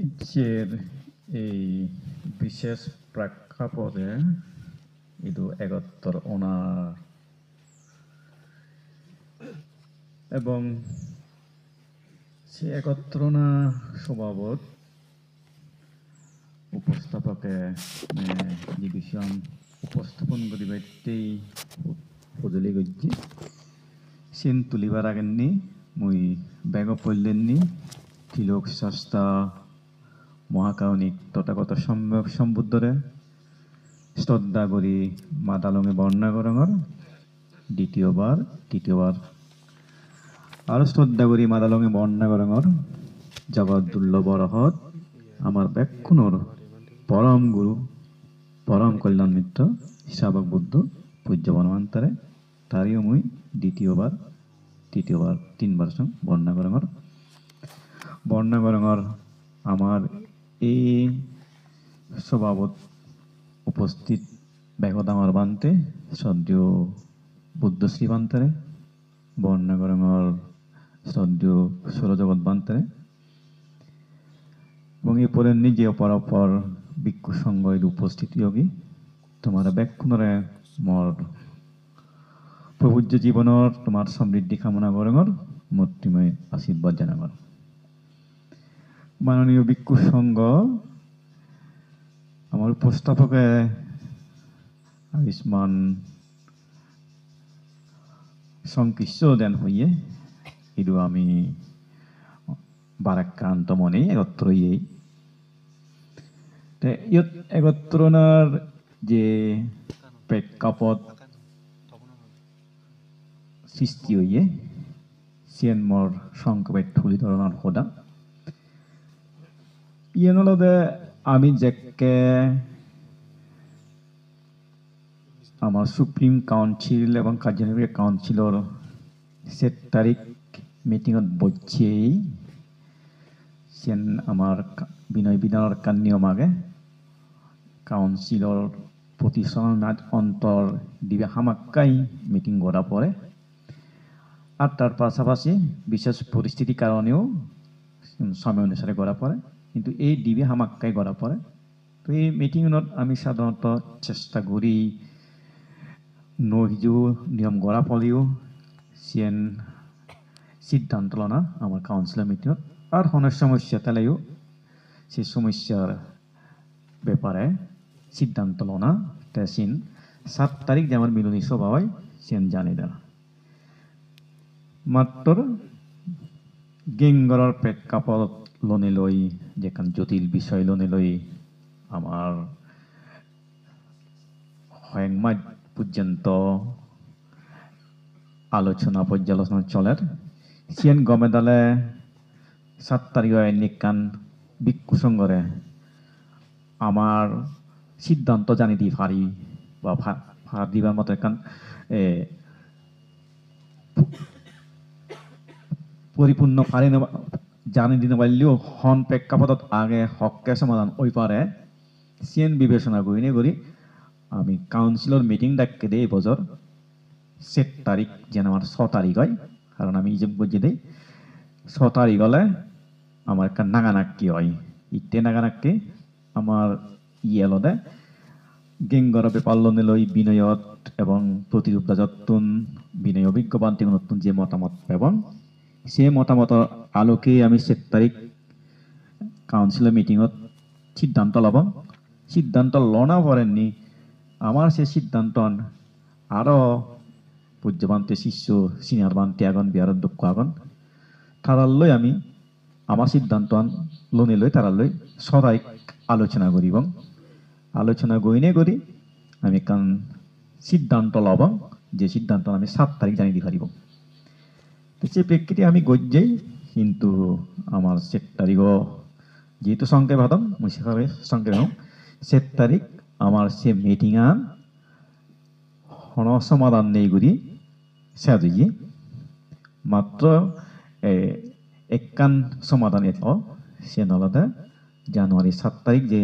ইচ্ছের এই বিশেষ প্রেক্ষাপটে ಇದು একাত্তর ওনার এবং সে একাত্তরনা স্বভাবত উপস্থাপকে ডিভিশন উপস্থাপন করিবাইতেই সজুলি গজ্জি সিন তুলিবার আগেননি মুই ব্যাগ পড়লেননি তিলক শাস্তা মহাকায়নিক তথাগত সম্বুদ্ধরে শ্রদ্ধা করি মাদালঙে বর্ণনা করঙর দ্বিতীয়বার আর শ্রদ্ধা করি মাদালঙে বর্ণনা করঙর জগৎ দুর্লভ রহত আমার ব্যাকুণর পরম গুরু পরম কল্যাণ মিত্র শ্রাবক বুদ্ধ পূজ্য বনমান্তারে তারিও মুই দ্বিতীয়বার তৃতীয়বার তিনবার বর্ণনা করঙর আমার এই স্বভাবত উপস্থিত ব্যাগদামার বান্তে শ্রদ্ধেয় বুদ্ধশ্রী বান্তারে বর্ণনা করঙর শ্রদ্ধেয় সৌরজগৎ বান্তারে এবং এই পরে নিজে অপরাপর ভিক্ষু সংঘ উপস্থিত যোগী তোমার ব্যাকুণরে মর প্রভুজ্য জীবনের তোমার সমৃদ্ধি কামনা করঙর মূর্তিময় আশীর্বাদ জানাগর মাননীয় ভিক্ষু সংঘ আমার উপস্থাপকে আয়ুষ্মান সংকৃষ্ট দেন হইয়ে ইদু আমি বারাক্রান্ত মনে একত্র ইয়েই একত্রনার যে প্রেক্ষাপট সৃষ্টি হইয়ে সিয়েন মর সংকবেট তুলি ধরনের হোদা ইয়েনলদে আমি যেকে আমার সুপ্রিম কাউন্সিল এবং কার্যনির্বাহী কাউন্সিলর 7 তারিখ মিটিংত বইছেই সেন আমার বিনয় বিধানের কান্নিয়ম আগে কাউন্সিলর প্রতিষ্ঠান অন্তর দিবে হামাক্কাই মিটিং করা পরে আর তার পাশাপাশি বিশেষ পরিস্থিতির কারণেও সময় অনুসারে করা পরে কিন্তু এই দিবে হামাক্কাই করা পরে তো এই মিটিংত আমি সাধারণত চেষ্টা করি নহিজু নিয়ম গড়া পলেও সিএন সিদ্ধান্ত লনা আমার কাউন্সিলর মিটিংত আর হনের সমস্যা তাহলেও সেই সমস্যার ব্যাপারে সিদ্ধান্ত লনা সিন 7 তারিখ যে আমার মিলনী সভা হয় সিএন জানি দেন মাত্র গেঙ্গরের প্রেক্ষাপট লনে লই যেখান জটিল বিষয় লনে লই আমার হয়ংমাই পর্যন্ত আলোচনা পর্যালোচনা চলের সিএন গমেদালে 7 তারিখ নিকান ভিক্ষু সংঘরে আমার সিদ্ধান্ত জানি দি ফারি বা ফার দিবার মতো এখান পরিপূর্ণ ফারি জানি দিতে পারলেও হন প্রেক্ষাপটত আগে হককে সমাধান ওই পারে সিএন বিবেচনা করি আমি কাউন্সিলর মিটিং ডাককে দেই বছর 7 তারিখ যেন আমার 6 তারিখ হয় কারণ আমি যে বুঝে দিই 6 তারিখ হলে আমার একটা নাগানাক্কি হয় ইটে নাগানাক্কি আমার ইয়েলদে গেঙ্গর ব্যাপার লনে লই বিনয়ত এবং প্রতিরূপদা যত্তুন বিনয় অভিজ্ঞবান নতুন যে মতামত এবং সে মতামত আলোকে আমি 7 তারিখ কাউন্সিলর মিটিংত সিদ্ধান্ত লব সিদ্ধান্ত লনা পড়েননি আমার সে সিদ্ধান্ত আরো পূজ্যবান্তে শিষ্য সিনিয়র বান্তে আগন বিহার দক্ষ আগন তারাল্লই আমি আমার সিদ্ধান্ত লনে লই তারাল্লই সদাই আলোচনা করি এবং আলোচনা গইনে করি আমি কান সিদ্ধান্ত লব যে সিদ্ধান্ত আমি 7 তারিখ জানি দি পারিব তো সে প্রেক্ষিতে আমি গজ্জাই কিন্তু আমার 7 তারিখ যেহেতু সংক্ষেপ হাতম মুই সেভাবে সংক্ষেপ হম 7 তারিখ আমার সে মিটিং হন সমাধান নেই করি সাজুই মাত্র একখান সমাধান এত সে নলদা জানুয়ারি 7 তারিখ যে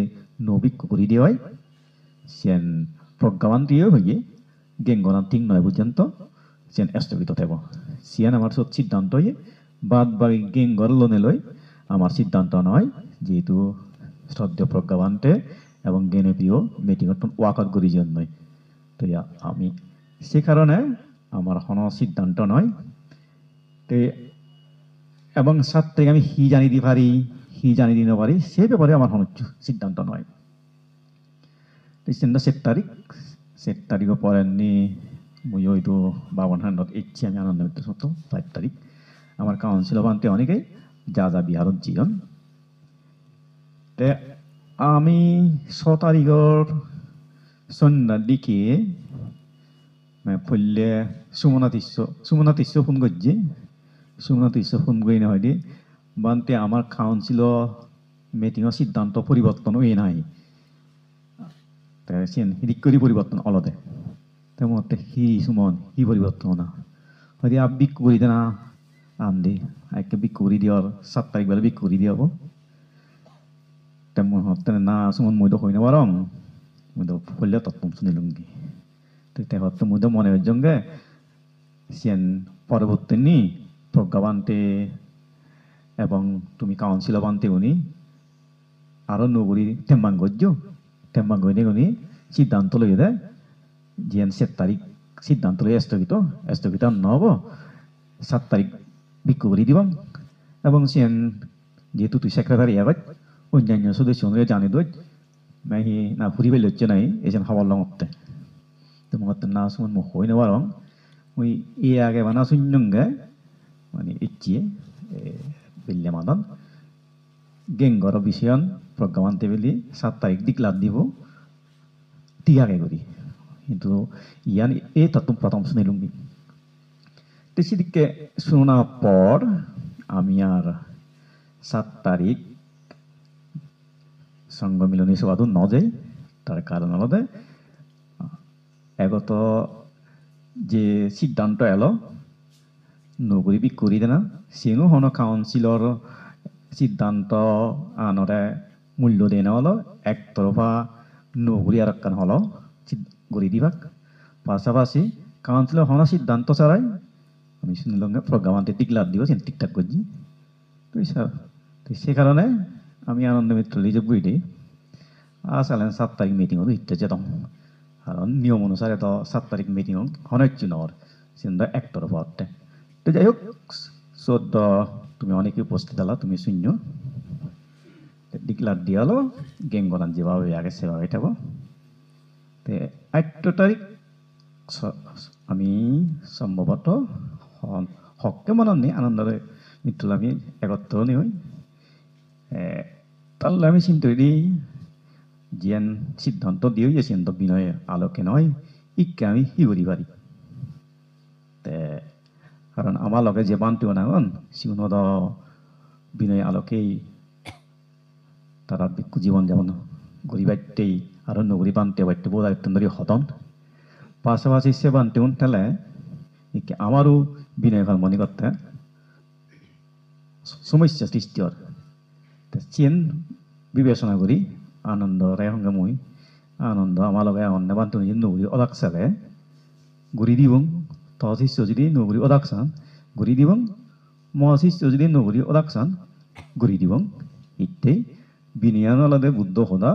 নভিক্ষু করে দেওয়া হয় সেন প্রজ্ঞাবান দিয়ে হইয়ে গেঙ্গনা 3 পর্যন্ত সেন স্থগিত থাকব সিয়ান আমার সিদ্ধান্ত হয়ে বাদ বাকি গেঙ্গর লোনে লই আমার সিদ্ধান্ত নয় যেহেতু শ্রদ্ধেয় প্রজ্ঞাবান্তে এবং জ্ঞানপ্রিয় মিটিং ওয়াকআউট করি জন্যই তো আমি সে কারণে আমার কোনো সিদ্ধান্ত নয় তো এবং সাত থেকে আমি হি জানি দিতে পারি হি জানি দিতে পারি সে ব্যাপারে আমার কোনো সিদ্ধান্ত নয় তো সেটা 7 তারিখও পরেননি মুই হয়তো 5200 ইচ্ছি আমি আনন্দ মিত্র সত্য 5 তারিখ আমার কাউন্সিল বানতে অনেকেই যা যা বিহারত জীবন তে আমি 6 তারিখের সন্ধ্যার দিকে ফুললে সুমনাতিস্য ফোন করছি সুমনাতিস্য ফোন করি না হয়নি বানতে আমার কাউন্সিল মিটিংয়ের সিদ্ধান্ত পরিবর্তন হয়ে নাই সেন হিদিক করে পরিবর্তন অলদে তেমন হি সুমন হি পরিবর্তন না হয়তো আপ বিক করি দে না আনদে একে বিক করি দিও 7 তারিখ বেলা বিক করি দিও তেমন হতে না সুমন মই তো হই না বারং মই তো ফুললে তত্ত্ব শুনিলুঙ্গি তো তে হতে মই তো মনে হচ্ছে সেন পরবর্তী নি প্রজ্ঞাবান্তে এবং তুমি কাউন্সিল বানতে উনি আরো নগরী টেম্বাঙ্গনি উনি সিদ্ধান্ত লই দেয় জিয়ান 7 তারিখ সিদ্ধান্ত লই স্থগিত নহব 7 তারিখ বিক্ষোভ করে দিব এবং সিয়ান যেহেতু তুই সেক্রেটারি আগত অন্যান্য সদস্য জানি দই মাহি না ফুরি পেলে হচ্ছে নাই এজন খাবার লঙতে তো মতে না সুমন মুখ হই না বারং ওই এ আগে বানা শূন্যঙ্গে মানে ইচ্ছিয়ে বিল্লে মাদন গেঙ্গর বিষয়ন প্রজ্ঞাবান্তে বেলি 7 তারিখ ডিক্লার দিব টিয়াগে করি কিন্তু ইয়ান এ তত্ত্ব প্রথম শুনিলুঙ্গি তো সেদিকে শোনার পর আমি আর 7 তারিখ সংঘ মিলনী সভা ন যাই তার কারণ আলাদা এগত যে সিদ্ধান্ত এলো নগরী বিক করি দেনা সেনো হন কাউন্সিলর সিদ্ধান্ত আনরে মূল্য দেনা হলো একতরফা নগরী আর একখান হলো গড়ি দিবাক পাশাপাশি কাউন্সিলর হন সিদ্ধান্ত ছাড়াই আমি শুনলাম প্রজ্ঞাবান্তে টিকলার দিব সে ঠিকঠাক করছি তো সে কারণে আমি আনন্দ মিত্র লিজে বুঝি আসলেন 7 তারিখ মিটিং হিটতে যেতাম কারণ নিয়ম অনুসারে তো 7 তারিখ মিটিং হনচ্ছি নর সেটা একতরফা অর্থে তো যাই হোক 14 তুমি অনেকে উপস্থিত হলা তুমি শূন্য ডিক্লার দিয়ালো গেঙ্গরান যেভাবে আগে সেভাবে থাকো তো 8 তারিখ আমি সম্ভবত হককে মাননি আনন্দের মিত্র আমি একত্র নি হই তাহলে আমি চিন্তা করি জিয়ান সিদ্ধান্ত দিয়ে সিদ্ধান্ত বিনয় আলোকে নয় ইকে আমি হি করি পারি কারণ আমার লগে যে বানতেও নাগন সিউনদ বিনয় আলোকেই তারা ভিক্ষু জীবন যেমন গরিবাইতেই আর নগরী বানতে বাইতে বোধ ধরে হতন পাশাপাশি সে বানতেউন তাহলে আমারও বিনয় ভাল মনে করতে সমস্যা সৃষ্টি হয় চেন বিবেচনা করি আনন্দ রায় সঙ্গে মই আনন্দ আমার লগে অন্য বানতে নগরী অদাক চালে ঘুরি দিব শিষ্য যদি নগরী অদাকসান ঘুরি দিব মহাশিষ্য যদি নগরী অদাকসান ঘুরি দিব ইত্যাই বিনয়ান আলাদে বুদ্ধ সদা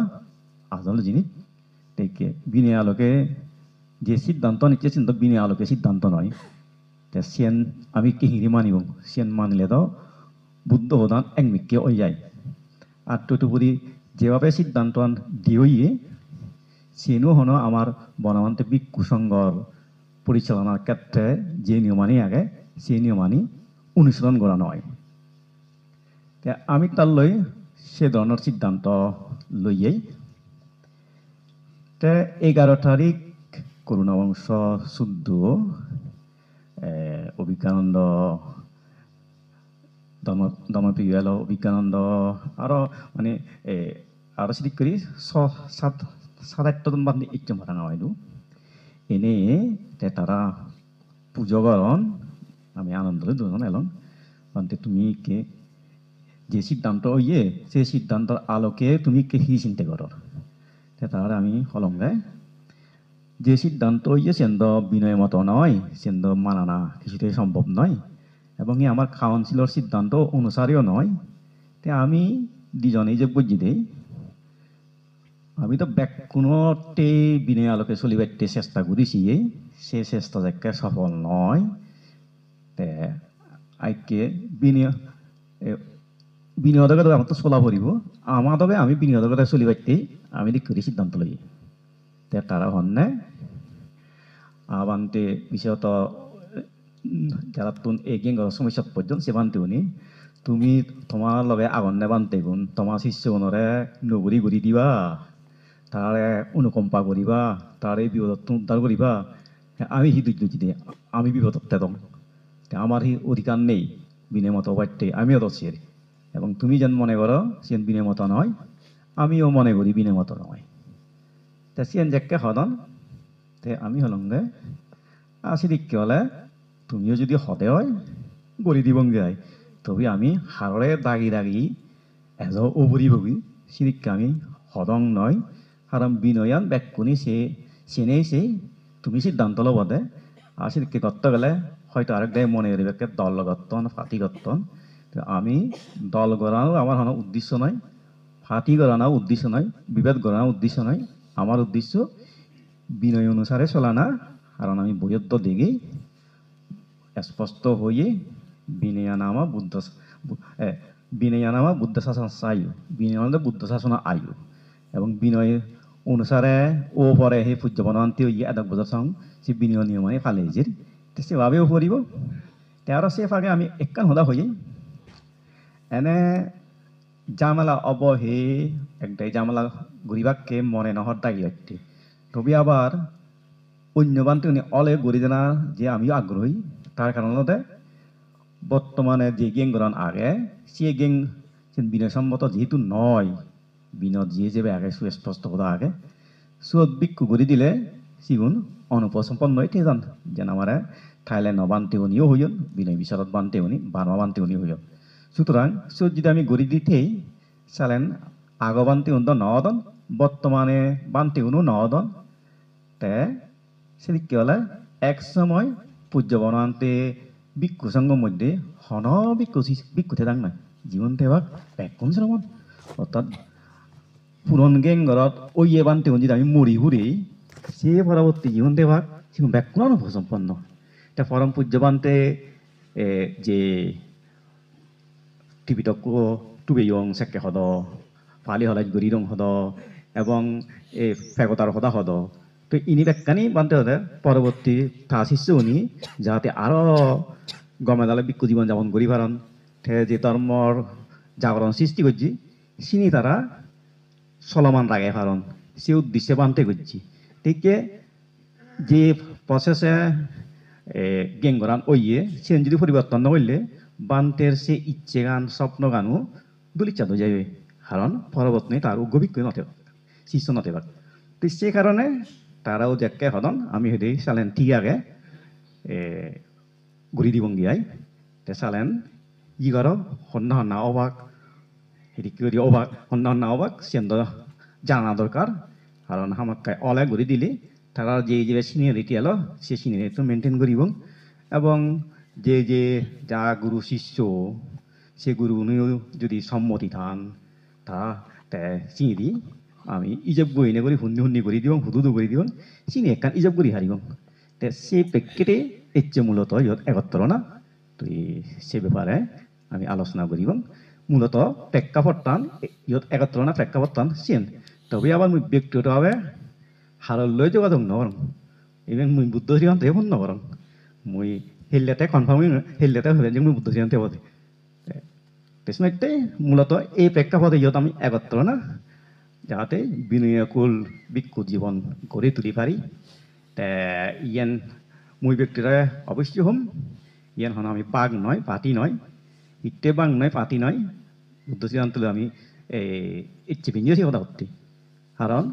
আসল জিনিস তেকে বিনয় আলোকে যে সিদ্ধান্ত নিচ্ছে কিন্তু বিনয় আলোকে সিদ্ধান্ত নয় সেন আমি কেহিরি মানিব সেন মানিলে তো বুদ্ধ সদান একমিককে ওই যায় আর তদুপরি যেভাবে সিদ্ধান্ত দিয়ে সেনও হন আমার বনমান্তে ভিক্ষু সংঘর পরিচালনার ক্ষেত্রে যে নিয়মানি আগে সেই নিয়মানি অনুসরণ করা নয় আমি তার লই সে ধরনের সিদ্ধান্ত লইয়েই 11 তারিখ করুণা বংশ শুদ্ধ অভিজ্ঞানন্দ দমপ্রিয় এলো অভিজ্ঞানন্দ আরো মানে আরো সিদিক করি 7-8জন বান্ধে ইচ্ছা মারা হয়তো এনে তারা পুজো করন আমি আনন্দ দুজন এলাম বান্ধে তুমি কে যে সিদ্ধান্ত ইয়ে সেই সিদ্ধান্তর আলোকে তুমি কে হি চিন্তা করো তার আমি হলঙ্গে যে সিদ্ধান্ত ইয়ে সেন্দ বিনয় মতো নয় সেন্দ মানানা কিছুতেই সম্ভব নয় এবং আমার কাউন্সিলর সিদ্ধান্ত অনুসারেও নয় তে আমি দুজনেই যে বুঝি দেই আমি তো ব্যাকুণতে বিনয় আলোকে চলিবাইতে চেষ্টা করেছি সে চেষ্টা যাকে সফল নয় তে আইকে বিনয় বিনিয়োগের আমার তো চলা পড়ব আমার তবে আমি বিনিয়োগের চলিবাইতে আমি দিক করে সিদ্ধান্ত লই তে তারা হন্নে আবান্তে বিশেষত যারা তুন এগিয়ে গেল সমস্যা পর্যন্ত সে বানতে উনি তুমি তোমার লগে আগুন নে বানতে গুণ তোমার শিষ্য মনরে নগরী ঘুরি দিবা তারে অনুকম্পা করিবা তারে বিপদত উদ্ধার করিবা আমি সি দুই দিয়ে আমি বিপদত তেদম আমার সি অধিকার নেই বিনয় মতো বাড়তে আমিও দছি এবং তুমি যেন মনে করো সেন বিনয় মতো নয় আমিও মনে করি বিনয় মতো নয় তা সেন যাকে হদন তে আমি হলঙ্গে আসি দিকে হলে তুমিও যদি হদে হয় গড়ি দিবঙ্গে হয় তবে আমি হাড়ে দাগি দাগি এজ ওবরি বগি সিদিককে আমি হদং নয় কারণ বিনয়ান ব্যাকুনি সে চেনেই সে তুমি সিদ্ধান্ত লবদে আর সেদিকে করতে গেলে হয়তো আরেক দায় মনে করিবে দল গত্তন ফাটি গত্তন আমি দল গড়ানো আমার কোনো উদ্দেশ্য নয় ফাটি গড়ানো উদ্দেশ্য নয় বিভেদ গড়ানো উদ্দেশ্য নয় আমার উদ্দেশ্য বিনয় অনুসারে চলানা কারণ আমি বৈয়দ্য দেখি স্পষ্ট হয়ে বিনয়ানামা বুদ্ধ শাসন চায়ু বিনয় বুদ্ধ শাসন আয়ু এবং বিনয় অনুসারে ও পরে সেই পূজ্য বনন্তি এডক বছর সং সে বিনয় নিয়মে ফালে যে সেভাবেও পড়ব তার সে ফাগে আমি একখান সদা হয়ে এনে জামেলা অবহে একটাই জামেলা ঘুরিবাককে মনে নহর দাগি একটি তবে আবার অন্য বানতে উনি অলে গড়ি দেনা যে আমিও আগ্রহী তার কারণতে বর্তমানে যে গেং গড়ান আগে সে গেং বিনয় সম্মত যেহেতু নয় বিনয় যে যে আগে সুস্পষ্ট কথা আগে সুদ বিক্ষু করে দিলে সিগুন অনুপসম্পন্ন হয়ে যান যেন আমার থাইল্যান্ড বানতে উনিও হইন বিনয় বিশারদ বানতে উনি বার্মা বানতে উনি হইন সুতরাং সুদ যদি আমি গড়ি দিতেই চালেন আগ বানতে উন নদন বর্তমানে বানতে উনু নদন তে সেদিক কি হলে এক সময় পূজ্য বনান্তে ভিক্ষু সঙ্গ মধ্যে হন ভিক্ষুতে থাক না জীবন তেবাক ব্যাকুণ শ্রমণ অর্থাৎ পুরন গেং ঘরত ওইয়ে বানতে যদি আমি মরি হুরি সে পরবর্তী জীবন তেবাক সে ব্যাকুণ অনুভব সম্পন্ন এটা পরম পূজ্য বানতে যে টিভিটক টুবেয়ং সেকে হদ পালি হলাই গরিরং হদ এবং এই ফেগতার হদা হদ তো ইনি ব্যাখ্যানি বানতে হতে পরবর্তী তা শিষ্য উনি যাতে আরো গমেদালে বিক্ষু জীবন যাপন করি পারন যে ধর্মর জাগরণ সৃষ্টি করছি চিনি তারা চলমান রাগে পারন সে উদ্দেশ্যে বানতে করছি ঠিক যে প্রসেসে গেং গরান ওইয়ে সে যদি পরিবর্তন নইলে বান্তের সে ইচ্ছে গান স্বপ্ন গানও দুলিচ্ছাদ হয়ে যাবে কারণ পরবর্তী তার অভিজ্ঞ নতে শিষ্য নতে পারে তো সে কারণে তারাও দেখে হদন আমি হেদি চালেন ঠিক আগে ঘুরি দিবঙ্গিয়াই তে চালেন ই কর হন্না হন্না অবাক হেদি কি অবাক হন্না হন্না অবাক সেন্দ জানা দরকার কারণ আমাকে অলে ঘুরি দিলে তারা যে যে সিনিয়রিটি এলো সে সিনিয়রিটি মেনটেন করিব এবং যে যে যা গুরু শিষ্য সে গুরু উনিও যদি সম্মতি থান তা চিনি আমি ইজব গইনে করে হুন্দি হুন্দি করে দিব হুদুদু করে দিব চিনি একখান ইজব করি হারিব তে সে প্রেক্ষিতে এচ্ছে মূলত ইহত একত্র না তো সে ব্যাপারে আমি আলোচনা করিব মূলত প্রেক্ষাপটটান ইহত একত্র না প্রেক্ষাপটটান সেন তবে আবার মুই ব্যক্তিগতভাবে হারলৈ যোগাযোগ নকরং ইভেন মুই বুদ্ধ সিদ্ধান্তে ফোন নকরং মুই হেলিয়াতে কনফার্ম হেলিয়াতে ভাবেন যে মুই বুদ্ধ সিদ্ধান্তে বলে তেসমাইতে মূলত এই প্রেক্ষাপটে ইহত আমি একত্র না যাতে বিনয়কুল ভিক্ষু জীবন গড়ে তুলি পারি ইয়ান মুই ব্যক্তিরা অবশ্যই হম ইয়ান হন আমি বাঘ নয় পাতি নয় ইটে বাঘ নয় পাতি নয় বুদ্ধ সিদ্ধান্ত আমি ইচ্ছে ভিঞ্জিয়েছি কথা করতে কারণ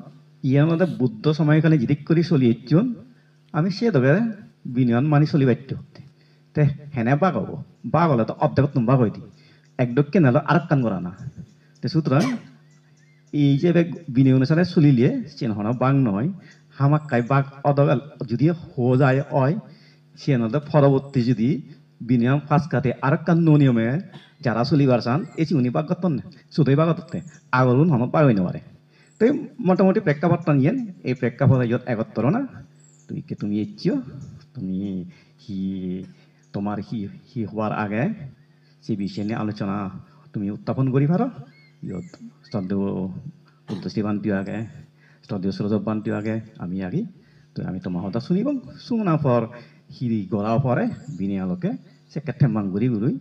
ইয়ার মধ্যে বুদ্ধ সময়কালে জিদিক করে চলি ইচ্ছুন আমি সে তবে বিনয়ন মানি চলি বাইতে হতে তে হেনে বাঘ হব বাঘ হলে তো অর্ধেক বাঘ হইতি একডকে নালো আর কান করা না তে সুতরাং এই যে বিনয় অনুসারে চলিলে চেন হন বাঘ নয় হামাক কাই বাঘ অদগাল যদি হো যায় হয় সে পরবর্তী যদি বিনয় ফাঁস কাটে আর কান নিয়মে যারা চলিবার চান এই চিউনি বাগত সুদৈ বাগততে আগরুন হন পাই নবারে তো মোটামুটি প্রেক্ষাপট নিয়ে এই প্রেক্ষাপট ইয়ত একত্র না তুমি ইচ্ছিও তুমি হি তোমার হি হওয়ার আগে সেই বিষয় নিয়ে আলোচনা তুমি উত্থাপন করি পারো ইয়ত শ্রদ্ধেয় উদ্দেশ্যী বান্তিও আগে শ্রদ্ধেয় সুরজব বান্তিও আগে আমি আগে তো আমি তোমার কথা শুনিব শুনা পর হিরি গড়াও পরে বিনি আলোকে সে কেটেম্বাং ঘুরি ঘুরি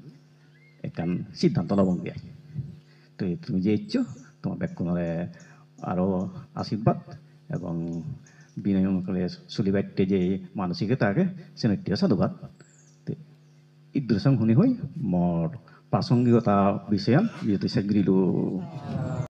একান সিদ্ধান্ত লবং দিয়ে তো তুমি যে ইচ্ছো তোমার ব্যাকুণরে আরও আশীর্বাদ এবং বিনয় অনুকূলে চলিবাইতে যে মানসিকতা আগে সেনৈত্য সাধুবাদ ইদ্রসং শুনি হই মোর প্রাসঙ্গিকতা বিষয়ান যিহেতু সেগ্রিলো